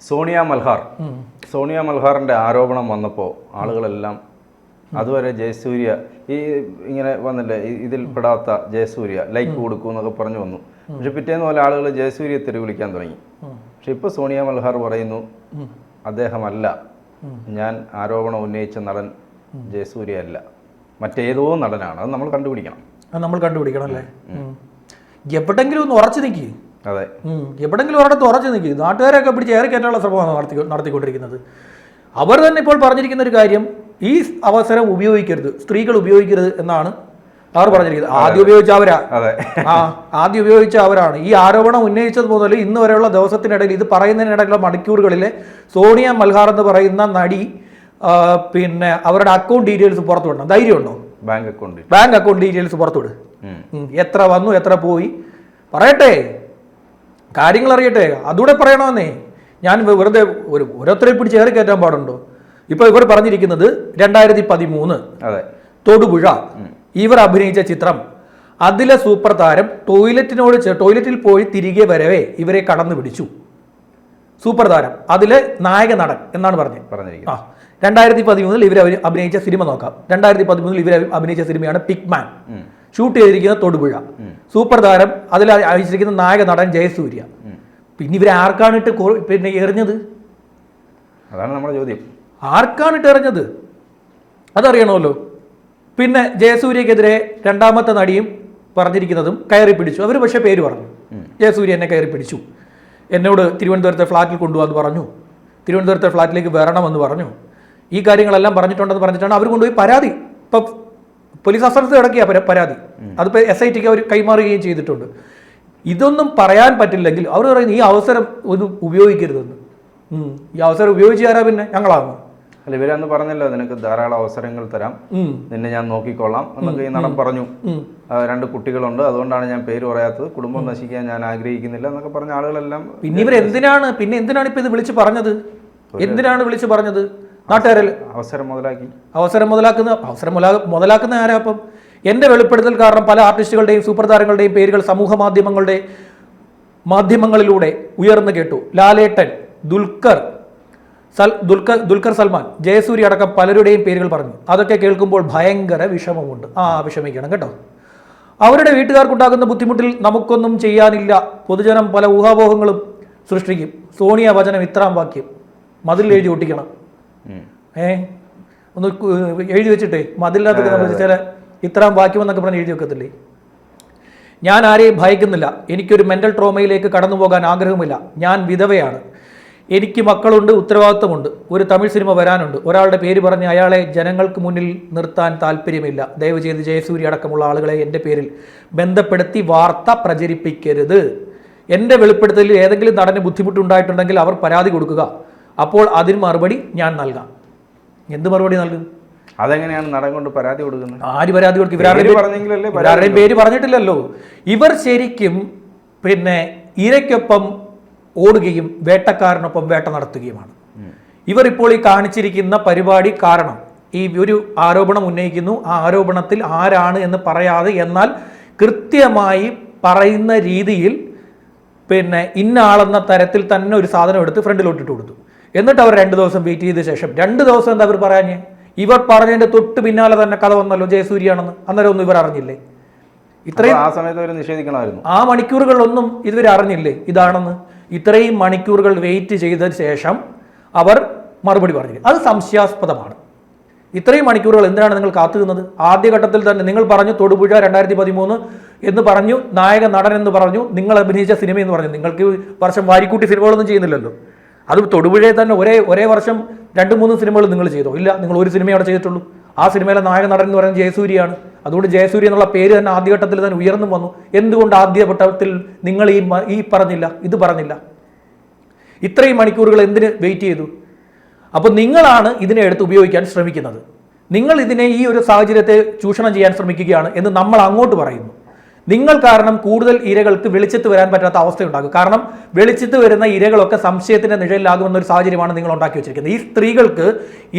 സോണിയ മൽഹാറിൻ്റെ ആരോപണം വന്നപ്പോൾ ആളുകളെല്ലാം അതുവരെ ജയസൂര്യ ഇങ്ങനെ വന്നില്ലേ, ഇതിൽ പെടാത്ത ജയസൂര്യ ലൈക്ക് കൊടുക്കൂ എന്നൊക്കെ പറഞ്ഞു വന്നു. പക്ഷെ പിറ്റേന്ന് പോലെ ആളുകൾ ജയസൂര്യയെ തെറി വിളിക്കാൻ തുടങ്ങി. പക്ഷെ ഇപ്പോൾ സോണിയ മൽഹാർ പറയുന്നു അദ്ദേഹമല്ല, ഞാൻ ആരോപണം ഉന്നയിച്ച നടൻ ജയസൂര്യ അല്ല, മറ്റേതോ നടനാണ്. അത് നമ്മൾ കണ്ടുപിടിക്കണം അല്ലേ? എവിടെങ്കിലും ഒന്ന് ഉറച്ചു നിൽക്കി. അതെ, എവിടെങ്കിലും ഒരിടത്ത് ഉറച്ചു നിൽക്കി. നാട്ടുകാരെയൊക്കെ പിടിച്ച് ഏറി കയറ്റാനുള്ള ശ്രമമാണ് നടത്തിക്കൊണ്ടിരിക്കുന്നത്. അവർ തന്നെ ഇപ്പോൾ പറഞ്ഞിരിക്കുന്ന ഒരു കാര്യം, ഈ അവസരം ഉപയോഗിക്കരുത്, സ്ത്രീകൾ ഉപയോഗിക്കരുത് എന്നാണ് അവർ പറഞ്ഞിരിക്കുന്നത്. ആദ്യം ഉപയോഗിച്ച അവരാണ്. ഈ ആരോപണം ഉന്നയിച്ചത് മുതൽ ഇന്ന് വരെയുള്ള ദിവസത്തിനിടയിൽ, ഇത് പറയുന്നതിനിടയിലുള്ള മണിക്കൂറുകളിലെ സോണിയ മൽഹാർ എന്ന് പറയുന്ന നടി പിന്നെ അവരുടെ അക്കൗണ്ട് ഡീറ്റെയിൽസ് പുറത്തു വിടണം. ധൈര്യമുണ്ടോ? ബാങ്ക് അക്കൗണ്ട് ഡീറ്റെയിൽസ് പുറത്തുവിട്. എത്ര വന്നു, എത്ര പോയി, പറയട്ടെ, കാര്യങ്ങൾ അറിയട്ടെ. അതുകൂടെ പറയണമെന്നേ. ഞാൻ വെറുതെ ഓരോരുത്തരെ പിടിച്ച് ഏറി കയറ്റാൻ പാടുണ്ടോ? ഇപ്പൊ ഇവർ പറഞ്ഞിരിക്കുന്നത് 2013 തൊടുപുഴ ഇവർ അഭിനയിച്ച ചിത്രം, അതിലെ സൂപ്പർ താരം ടോയ്ലറ്റിൽ പോയി തിരികെ വരവേ ഇവരെ കടന്നു പിടിച്ചു. സൂപ്പർ താരം, അതിലെ നായക നടൻ എന്നാണ് പറഞ്ഞിരിക്കുന്നത്. 2013 ഇവർ അഭിനയിച്ച സിനിമ നോക്കാം. 2013 ഇവർ അഭിനയിച്ച സിനിമയാണ് പിക്മാൻ. ഷൂട്ട് ചെയ്തിരിക്കുന്ന തൊടുപുഴ. സൂപ്പർ താരം, അതിൽ അഭിനയിച്ചിരിക്കുന്ന നായക നടൻ ജയസൂര്യ. പിന്നെ ഇവരെ ആർക്കാണിട്ട് പിന്നെ എറിഞ്ഞത്? അതാണ് നമ്മുടെ ചോദ്യം. ആർക്കാണിട്ട് എറിഞ്ഞത് അതറിയണമല്ലോ. പിന്നെ ജയസൂര്യക്കെതിരെ രണ്ടാമത്തെ നടിയും പറഞ്ഞിരിക്കുന്നതും കയറി പിടിച്ചു. അവർ പക്ഷേ പേര് പറഞ്ഞു, ജയസൂര്യ എന്നെ കയറി പിടിച്ചു, എന്നോട് തിരുവനന്തപുരത്തെ ഫ്ലാറ്റിൽ കൊണ്ടുപോകാമെന്ന് പറഞ്ഞു, തിരുവനന്തപുരത്തെ ഫ്ലാറ്റിലേക്ക് വരണമെന്ന് പറഞ്ഞു, ഈ കാര്യങ്ങളെല്ലാം പറഞ്ഞിട്ടുണ്ടെന്ന് പറഞ്ഞിട്ടാണ് അവർ കൊണ്ടുപോയി പരാതി. ഇപ്പം പോലീസ് അസറത്ത് കിടക്കിയ പരാതി, അതിപ്പോൾ SITക്ക് അവർ കൈമാറുകയും ചെയ്തിട്ടുണ്ട്. ഇതൊന്നും പറയാൻ പറ്റില്ലെങ്കിൽ അവർ പറയുന്നത് ഈ അവസരം ഒന്നും ഉപയോഗിക്കരുതെന്ന്. ഈ അവസരം ഉപയോഗിച്ച് തരാം, പിന്നെ ഞങ്ങളാകുന്നു. അല്ല, ഇവരന്ന് പറഞ്ഞല്ലോ നിനക്ക് ധാരാളം അവസരങ്ങൾ തരാം, നിന്നെ ഞാൻ നോക്കിക്കൊള്ളാം എന്നൊക്കെ ഈ നടൻ പറഞ്ഞു. 2 കുട്ടികളുണ്ട്, അതുകൊണ്ടാണ് ഞാൻ പേര് പറയാത്തത്, കുടുംബം നശിക്കാൻ ഞാൻ ആഗ്രഹിക്കുന്നില്ല എന്നൊക്കെ പറഞ്ഞ ആളുകളെല്ലാം. പിന്നെ എന്തിനാണ് ഇപ്പൊ ഇത് വിളിച്ച് പറഞ്ഞത്? എന്തിനാണ് വിളിച്ച് പറഞ്ഞത്? നാട്ടുകാരല്ലേ അവസരം മുതലാക്കുന്ന ആരാ? അപ്പം എൻ്റെ വെളിപ്പെടുത്തൽ കാരണം പല ആർട്ടിസ്റ്റുകളുടെയും സൂപ്പർ താരങ്ങളുടെയും പേരുകൾ സമൂഹ മാധ്യമങ്ങളിലൂടെ ഉയർന്നു കേട്ടു. ലാലേട്ടൻ, ദുൽഖർ സൽമാൻ, ജയസൂര്യ അടക്കം പലരുടെയും പേരുകൾ പറഞ്ഞു. അതൊക്കെ കേൾക്കുമ്പോൾ ഭയങ്കര വിഷമമുണ്ട്. വിഷമിക്കണം കേട്ടോ. അവരുടെ വീട്ടുകാർക്കുണ്ടാകുന്ന ബുദ്ധിമുട്ടിൽ നമുക്കൊന്നും ചെയ്യാനില്ല. പൊതുജനം പല ഊഹാപോഹങ്ങളും സൃഷ്ടിക്കും. സോണിയ വചനം ഇത്രാം വാക്യം മതിൽ എഴുതി ഒട്ടിക്കണം. ഒന്ന് എഴുതി വെച്ചിട്ടേ മതിലിനകത്തൊക്കെ നമ്മൾ ചില ഇത്രാം വാക്യം എന്നൊക്കെ പറഞ്ഞ് എഴുതി വെക്കത്തില്ലേ? ഞാൻ ആരെയും ഭയക്കുന്നില്ല. എനിക്കൊരു മെൻ്റൽ ട്രോമയിലേക്ക് കടന്നു പോകാൻ ആഗ്രഹമില്ല. ഞാൻ വിധവയാണ്. എനിക്ക് മക്കളുണ്ട്, ഉത്തരവാദിത്വമുണ്ട്. ഒരു തമിഴ് സിനിമ വരാനുണ്ട്. ഒരാളുടെ പേര് പറഞ്ഞ് അയാളെ ജനങ്ങൾക്ക് മുന്നിൽ നിർത്താൻ താല്പര്യമില്ല. ദയവ് ചെയ്ത് ജയസൂര്യ അടക്കമുള്ള ആളുകളെ എൻ്റെ പേരിൽ ബന്ധപ്പെടുത്തി വാർത്ത പ്രചരിപ്പിക്കരുത്. എൻ്റെ വെളിപ്പെടുത്തലിൽ ഏതെങ്കിലും നടന് ബുദ്ധിമുട്ടുണ്ടായിട്ടുണ്ടെങ്കിൽ അവർ പരാതി കൊടുക്കുക. അപ്പോൾ അതിന് മറുപടി ഞാൻ നൽകാം. എന്ത് മറുപടി നൽകും? അതെങ്ങനെയാണ് നടൻ കൊണ്ട് പരാതി കൊടുക്കുന്നത്? ആര് പരാതി കൊടുക്കും? ഇവരാരുടെയും പേര് പറഞ്ഞിട്ടില്ലല്ലോ. ഇവർ ശരിക്കും പിന്നെ ഇരയ്ക്കൊപ്പം ഓടുകയും വേട്ടക്കാരനൊപ്പം വേട്ട നടത്തുകയുമാണ്. ഇവർ ഇപ്പോൾ ഈ കാണിച്ചിരിക്കുന്ന പരിപാടി കാരണം ഈ ഒരു ആരോപണം ഉന്നയിക്കുന്നു. ആ ആരോപണത്തിൽ ആരാണ് എന്ന് പറയാതെ, എന്നാൽ കൃത്യമായി പറയുന്ന രീതിയിൽ പിന്നെ ഇന്ന ആളെന്ന തരത്തിൽ തന്നെ ഒരു സാധനം എടുത്ത് ഫ്രണ്ടിലോട്ടിട്ട് കൊടുത്തു. എന്നിട്ട് അവർ 2 ദിവസം വെയിറ്റ് ചെയ്ത ശേഷം 2 ദിവസം എന്താ അവർ പറയാഞ്ഞേ? ഇവർ പറഞ്ഞതിന്റെ തൊട്ട് പിന്നാലെ തന്നെ കഥ വന്നല്ലോ ജയസൂര്യാണെന്ന്. അന്നേരം ഒന്നും ഇവർ അറിഞ്ഞില്ലേ? ഇത്രയും ആ സമയത്ത് അവർ നിഷേധിക്കണമായിരുന്നു. ആ മണിക്കൂറുകളിലൊന്നും ഇതുവരെ അറിഞ്ഞില്ലേ ഇതാണെന്ന്? ഇത്രയും മണിക്കൂറുകൾ വെയിറ്റ് ചെയ്തതിന് ശേഷം അവർ മറുപടി പറഞ്ഞു. അത് സംശയാസ്പദമാണ്. ഇത്രയും മണിക്കൂറുകൾ എന്തിനാണ് നിങ്ങൾ കാത്തുനിന്നത്? ആദ്യഘട്ടത്തിൽ തന്നെ നിങ്ങൾ പറഞ്ഞു തൊടുപുഴ 2013 എന്ന് പറഞ്ഞു, നായക നടൻ എന്ന് പറഞ്ഞു, നിങ്ങൾ അഭിനയിച്ച സിനിമ എന്ന് പറഞ്ഞു. നിങ്ങൾക്ക് വർഷം വാരിക്കൂട്ടി സിനിമകളൊന്നും ചെയ്യുന്നില്ലല്ലോ. അത് തൊടുപുഴയിൽ തന്നെ ഒരേ വർഷം 2-3 സിനിമകൾ നിങ്ങൾ ചെയ്തോ? ഇല്ല, നിങ്ങൾ ഒരു സിനിമ അവിടെ ചെയ്തിട്ടുള്ളൂ. ആ സിനിമയിലെ നായക നടൻ എന്ന് പറയുന്നത് ജയസൂര്യയാണ്. അതുകൊണ്ട് ജയസൂര്യ എന്നുള്ള പേര് തന്നെ ആദ്യഘട്ടത്തിൽ തന്നെ ഉയർന്നു വന്നു. എന്തുകൊണ്ട് ആദ്യഘട്ടത്തിൽ നിങ്ങൾ ഈ പറഞ്ഞില്ല, ഇത് പറഞ്ഞില്ല? ഇത്രയും മണിക്കൂറുകൾ എന്തിന് വെയിറ്റ് ചെയ്തു? അപ്പോൾ നിങ്ങളാണ് ഇതിനെ എടുത്ത് ഉപയോഗിക്കാൻ ശ്രമിക്കുന്നത്. നിങ്ങൾ ഇതിനെ ഈ ഒരു സാഹചര്യത്തെ ചൂഷണം ചെയ്യാൻ ശ്രമിക്കുകയാണ് എന്ന് നമ്മൾ അങ്ങോട്ട് പറയുന്നു. നിങ്ങൾ കാരണം കൂടുതൽ ഇരകൾക്ക് വെളിച്ചത്ത് വരാൻ പറ്റാത്ത അവസ്ഥയുണ്ടാകും. കാരണം വെളിച്ചത്ത് വരുന്ന ഇരകളൊക്കെ സംശയത്തിന്റെ നിഴലിലാകുമെന്ന ഒരു സാഹചര്യമാണ് നിങ്ങൾ ഉണ്ടാക്കി വെച്ചിരിക്കുന്നത്. ഈ സ്ത്രീകൾക്ക്,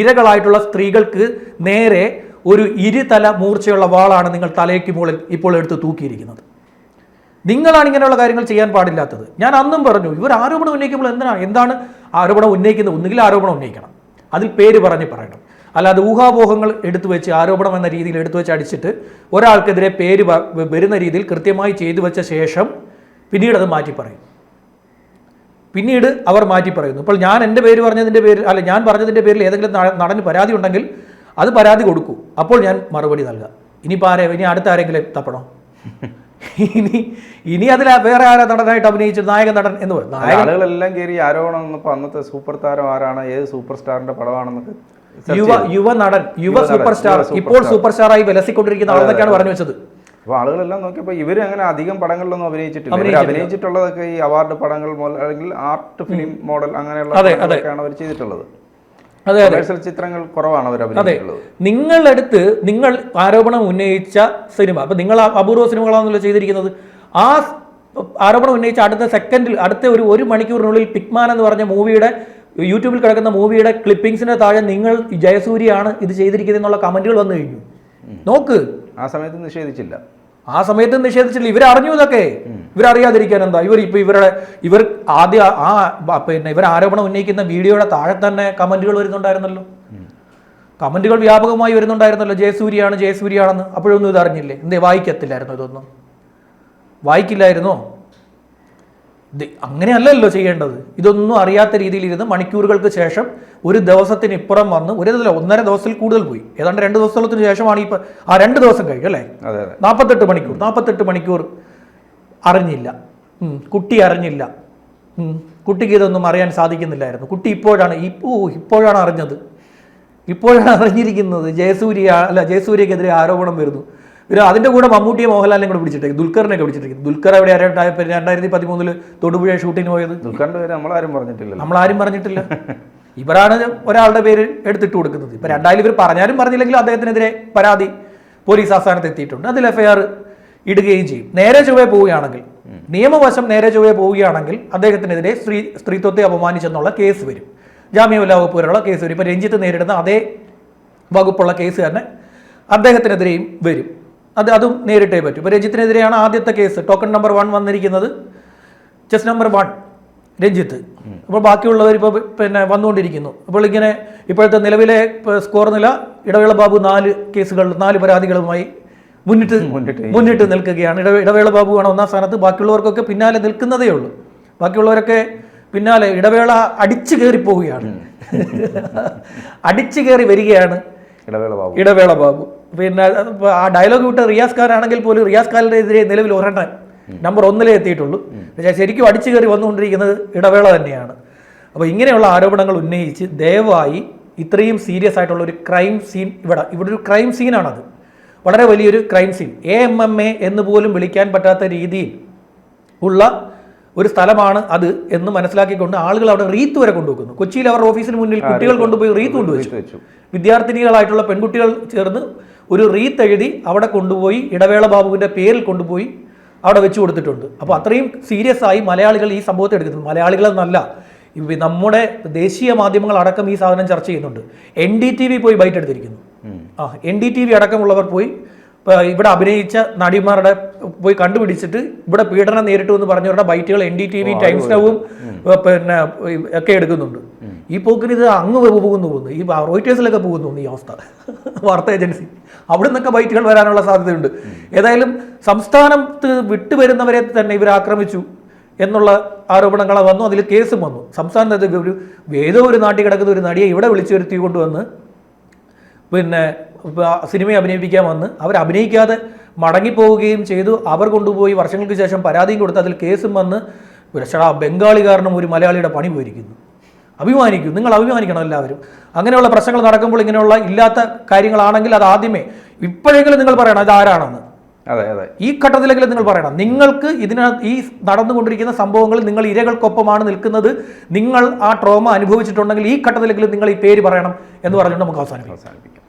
ഇരകളായിട്ടുള്ള സ്ത്രീകൾക്ക് നേരെ ഒരു 2 തല മൂർച്ചയുള്ള വാളാണ് നിങ്ങൾ തലയ്ക്ക് മുകളിൽ ഇപ്പോൾ എടുത്ത് തൂക്കിയിരിക്കുന്നത്. നിങ്ങളാണ് ഇങ്ങനെയുള്ള കാര്യങ്ങൾ ചെയ്യാൻ പാടില്ലാത്തത്. ഞാൻ അന്നും പറഞ്ഞു, ഇവർ ആരോപണം ഉന്നയിക്കുമ്പോൾ എന്താണ് ആരോപണം ഉന്നയിക്കുന്നത്? ഒന്നുകിൽ ആരോപണം ഉന്നയിക്കണം, അതിൽ പേര് പറയണം. അല്ലാതെ ഊഹാപോഹങ്ങൾ എടുത്തു വെച്ച് ആരോപണം എന്ന രീതിയിൽ എടുത്തു വെച്ച് അടിച്ചിട്ട് ഒരാൾക്കെതിരെ പേര് വരുന്ന രീതിയിൽ കൃത്യമായി ചെയ്തു വെച്ച ശേഷം പിന്നീട് അത് മാറ്റി പറയും. പിന്നീട് അവർ മാറ്റി പറയുന്നു. ഇപ്പോൾ ഞാൻ എൻ്റെ പേര് പറഞ്ഞതിൻ്റെ പേരിൽ ഞാൻ പറഞ്ഞതിൻ്റെ പേരിൽ ഏതെങ്കിലും നടന് പരാതി ഉണ്ടെങ്കിൽ അത് പരാതി കൊടുക്കൂ, അപ്പോൾ ഞാൻ മറുപടി നൽകാം. ഇനി അടുത്ത ആരെങ്കിലും തപ്പണോ? ഇനി അതിൽ വേറെ ആരാ നടനായിട്ട് അഭിനയിച്ചു നായകൻ നടൻ എന്ന് പറയും. ആളുകളെല്ലാം കയറി ആരോപണം വന്നപ്പോൾ അന്നത്തെ സൂപ്പർ താരം ആരാണ്, ഏത് സൂപ്പർ സ്റ്റാറിന്റെ പടമാണെന്നൊക്കെ യുവ നടൻ, യുവ സൂപ്പർ സ്റ്റാർ, ഇപ്പോൾ സൂപ്പർ സ്റ്റാറായി വിലസിക്കൊണ്ടിരിക്കുന്ന ആളെന്നൊക്കെയാണ് പറഞ്ഞു വെച്ചത്. അപ്പോൾ ആളുകളെല്ലാം നോക്കിയപ്പോൾ ഇവർ അങ്ങനെ അധികം പടങ്ങളിലൊന്നും അഭിനയിച്ചിട്ടില്ല. അഭിനയിച്ചിട്ടുള്ളതൊക്കെ ഈ അവാർഡ് പടങ്ങൾ അല്ലെങ്കിൽ ആർട്ട് ഫിലിം മോഡൽ അങ്ങനെയുള്ളതൊക്കെയാണ് അവർ ചെയ്തിട്ടുള്ളത്. അതെ, ചിത്രങ്ങൾ കുറവാണ് അവർ അഭിനയിച്ചിട്ടുള്ളത്. നിങ്ങൾ ആരോപണം ഉന്നയിച്ച സിനിമ, അപ്പൊ നിങ്ങൾ അപൂർവ സിനിമകളാണല്ലോ ചെയ്തിരിക്കുന്നത്. ആ ആരോപണം ഉന്നയിച്ച അടുത്ത ഒരു മണിക്കൂറിനുള്ളിൽ പിക്മാൻ എന്ന് പറഞ്ഞ മൂവിയുടെ യൂട്യൂബിൽ കിടക്കുന്ന മൂവിയുടെ ക്ലിപ്പിംഗ്സിന്റെ താഴെ നിങ്ങൾ ജയസൂര്യയാണ് ഇത് ചെയ്തിരിക്കുന്നത് എന്നുള്ള കമന്റുകൾ വന്നു കഴിഞ്ഞു. നോക്ക്, ആ സമയത്ത് നിഷേധിച്ചില്ല. ഇവരറിഞ്ഞു. ഇതൊക്കെ ഇവരറിയാതിരിക്കാൻ എന്താ? ഇവർ ആദ്യം ഇവർ ആരോപണം ഉന്നയിക്കുന്ന വീഡിയോയുടെ താഴെ തന്നെ കമന്റുകൾ വരുന്നുണ്ടായിരുന്നല്ലോ. കമന്റുകൾ വ്യാപകമായി വരുന്നുണ്ടായിരുന്നല്ലോ, ജയസൂര്യയാണെന്ന്. അപ്പോഴൊന്നും ഇത് അറിഞ്ഞില്ലേ? എന്തേ വായിക്കത്തില്ലായിരുന്നു? ഇതൊന്നും വായിക്കില്ലായിരുന്നോ? അങ്ങനെയല്ലല്ലോ ചെയ്യേണ്ടത്. ഇതൊന്നും അറിയാത്ത രീതിയിൽ ഇരുന്ന് മണിക്കൂറുകൾക്ക് ശേഷം ഒരു ദിവസത്തിന് ഇപ്പുറം വന്ന് 1.5 ദിവസത്തിൽ കൂടുതൽ പോയി. ഏതാണ്ട് 2 ദിവസത്തിന് ശേഷമാണ് ഇപ്പൊ 2 ദിവസം കഴിഞ്ഞു അല്ലേ? 48 മണിക്കൂർ അറിഞ്ഞില്ല, കുട്ടി അറിഞ്ഞില്ല, കുട്ടിക്ക് ഇതൊന്നും അറിയാൻ സാധിക്കുന്നില്ലായിരുന്നു. കുട്ടി ഇപ്പോഴാണ് അറിഞ്ഞത്, ഇപ്പോഴാണ് അറിഞ്ഞിരിക്കുന്നത് ജയസൂര്യക്കെതിരെ ആരോപണം വരുന്നു. അതിന്റെ കൂടെ മമ്മൂട്ടിയെ മോഹൻലാലിനെ കൂടെ പിടിച്ചിട്ടേക്ക്, ദുൽഖറിനെയൊക്കെ പിടിച്ചിട്ടേക്ക്. ദുൽഖർ എവിടെ 2013 തൊടുപുഴ ഷൂട്ടിന് പോയത്? ദുൽഖറിന്റെ പേര് നമ്മളാരും പറഞ്ഞിട്ടില്ല. ഇവരാണ് ഒരാളുടെ പേര് എടുത്തിട്ട് കൊടുക്കുന്നത്. ഇപ്പൊ രണ്ടായാലും ഇവർ പറഞ്ഞാലും പറഞ്ഞില്ലെങ്കിലും അദ്ദേഹത്തിനെതിരെ പരാതി പോലീസ് ആസ്ഥാനത്ത് എത്തിയിട്ടുണ്ട്. അതിൽ FIR ഇടുകയും ചെയ്യും. നേരെ ചൊവ്വേ പോവുകയാണെങ്കിൽ, നിയമവശം നേരെ ചൊവ്വേ പോവുകയാണെങ്കിൽ അദ്ദേഹത്തിനെതിരെ സ്ത്രീത്വത്തെ അപമാനിച്ചെന്നുള്ള കേസ് വരും. ജാമ്യമില്ലാ വകുപ്പ് വരെയുള്ള കേസ് വരും. ഇപ്പൊ രഞ്ജിത്ത് നേരിടുന്ന അതേ വകുപ്പുള്ള കേസ് തന്നെ അദ്ദേഹത്തിനെതിരെയും വരും. അതും നേരിട്ടേ പറ്റും. ഇപ്പോൾ രഞ്ജിത്തിനെതിരെയാണ് ആദ്യത്തെ കേസ്, ടോക്കൺ നമ്പർ 1 വന്നിരിക്കുന്നത്, ചെസ് നമ്പർ 1 രഞ്ജിത്ത്. അപ്പോൾ ബാക്കിയുള്ളവർ ഇപ്പോൾ വന്നുകൊണ്ടിരിക്കുന്നു. അപ്പോൾ ഇങ്ങനെ ഇപ്പോഴത്തെ നിലവിലെ സ്കോർ നില, ഇടവേള ബാബു 4 പരാതികളുമായി മുന്നിട്ട് നിൽക്കുകയാണ്. ഇടവേള ബാബുവാണ് 1ാം സ്ഥാനത്ത്. ബാക്കിയുള്ളവർക്കൊക്കെ പിന്നാലെ നിൽക്കുന്നതേ ഉള്ളൂ. ബാക്കിയുള്ളവരൊക്കെ പിന്നാലെ ഇടവേള അടിച്ചു കയറി പോവുകയാണ്, അടിച്ചു കയറി വരികയാണ് ഇടവേള ബാബു. പിന്നെ ആ ഡയലോഗ് വിട്ട റിയാസ് ഖാൻ ആണെങ്കിൽ പോലും റിയാസ് ഖാനെതിരെ നിലവിൽ ഒരെണ്ണം നമ്പർ 1 ഉള്ളൂ. പക്ഷേ ശരിക്കും അടിച്ചു കയറി വന്നുകൊണ്ടിരിക്കുന്നത് ഇടവേള തന്നെയാണ്. അപ്പോൾ ഇങ്ങനെയുള്ള ആരോപണങ്ങൾ ഉന്നയിച്ച് ദയവായി ഇത്രയും സീരിയസ് ആയിട്ടുള്ള ഒരു ക്രൈം സീൻ, ഇവിടെ ഒരു ക്രൈം സീനാണത്, വളരെ വലിയൊരു ക്രൈം സീൻ, AMMA എന്ന് പോലും വിളിക്കാൻ പറ്റാത്ത രീതിയിൽ ഉള്ള ഒരു സ്ഥലമാണ് അത് എന്ന് മനസ്സിലാക്കിക്കൊണ്ട് ആളുകൾ അവിടെ റീത്ത് വരെ കൊണ്ടുവെക്കുന്നു. കൊച്ചിയിൽ അവരുടെ ഓഫീസിന് മുന്നിൽ കുട്ടികൾ കൊണ്ടുപോയി റീത്ത് കൊണ്ടുവച്ചു. വിദ്യാർത്ഥിനികളായിട്ടുള്ള പെൺകുട്ടികൾ ചേർന്ന് ഒരു റീത്ത് എഴുതി അവിടെ കൊണ്ടുപോയി ഇടവേള ബാബുവിൻ്റെ പേരിൽ കൊണ്ടുപോയി അവിടെ വെച്ച് കൊടുത്തിട്ടുണ്ട്. അപ്പോൾ അത്രയും സീരിയസ് ആയി മലയാളികൾ ഈ സംഭവത്തെ എടുക്കുന്നു. മലയാളികളെന്നല്ല, നമ്മുടെ ദേശീയ മാധ്യമങ്ങൾ അടക്കം ഈ സാധനം ചർച്ച ചെയ്യുന്നുണ്ട്. NDTV പോയി ബൈറ്റ് എടുത്തിരിക്കുന്നു. NDTV അടക്കമുള്ളവർ പോയി ഇവിടെ അഭിനയിച്ച നടിമാരുടെ പോയി കണ്ടുപിടിച്ചിട്ട് ഇവിടെ പീഡനം നേരിട്ടു എന്ന് പറഞ്ഞവരുടെ ബൈറ്റുകൾ NDTV, ടൈംസ് നൗവും ഒക്കെ എടുക്കുന്നുണ്ട്. ഈ പോക്കിന് ഇത് അങ്ങ് പോകുന്നു, ഈ റോയിറ്റേഴ്സിലൊക്കെ പോകുന്നു ഈ അവസ്ഥ, വാർത്താ ഏജൻസി. അവിടെ നിന്നൊക്കെ ബൈറ്റുകൾ വരാനുള്ള സാധ്യതയുണ്ട്. ഏതായാലും സംസ്ഥാനത്ത് വിട്ടുവരുന്നവരെ തന്നെ ഇവർ ആക്രമിച്ചു എന്നുള്ള ആരോപണങ്ങൾ വന്നു, അതിൽ കേസും വന്നു. സംസ്ഥാനത്ത് ഏതോ ഒരു നാട്ടിൽ കിടക്കുന്ന ഒരു നടിയെ ഇവിടെ വിളിച്ചു വരുത്തി കൊണ്ടുവന്ന് സിനിമയെ അഭിനയിപ്പിക്കാൻ വന്ന് അവർ അഭിനയിക്കാതെ മടങ്ങിപ്പോവുകയും ചെയ്തു. അവർ കൊണ്ടുപോയി വർഷങ്ങൾക്ക് ശേഷം പരാതിയും കൊടുത്ത് അതിൽ കേസും വന്ന് ബംഗാളി കാരണം ഒരു മലയാളിയുടെ പണി പോയിരിക്കുന്നു. അഭിമാനിക്കും, നിങ്ങൾ അഭിമാനിക്കണം എല്ലാവരും. അങ്ങനെയുള്ള പ്രശ്നങ്ങൾ നടക്കുമ്പോൾ ഇങ്ങനെയുള്ള ഇല്ലാത്ത കാര്യങ്ങളാണെങ്കിൽ അത് ആദ്യമേ ഇപ്പോഴെങ്കിലും നിങ്ങൾ പറയണം ഇത് ആരാണെന്ന്. ഈ ഘട്ടത്തിലെങ്കിലും നിങ്ങൾ പറയണം. നിങ്ങൾക്ക് ഈ നടന്നുകൊണ്ടിരിക്കുന്ന സംഭവങ്ങളിൽ നിങ്ങൾ ഇരകൾക്കൊപ്പമാണ് നിൽക്കുന്നത്, നിങ്ങൾ ആ ട്രോമ അനുഭവിച്ചിട്ടുണ്ടെങ്കിൽ ഈ ഘട്ടത്തിലെങ്കിലും നിങ്ങൾ ഈ പേര് പറയണം എന്ന് പറഞ്ഞുകൊണ്ട് നമുക്ക് അവസാനിപ്പിക്കാം.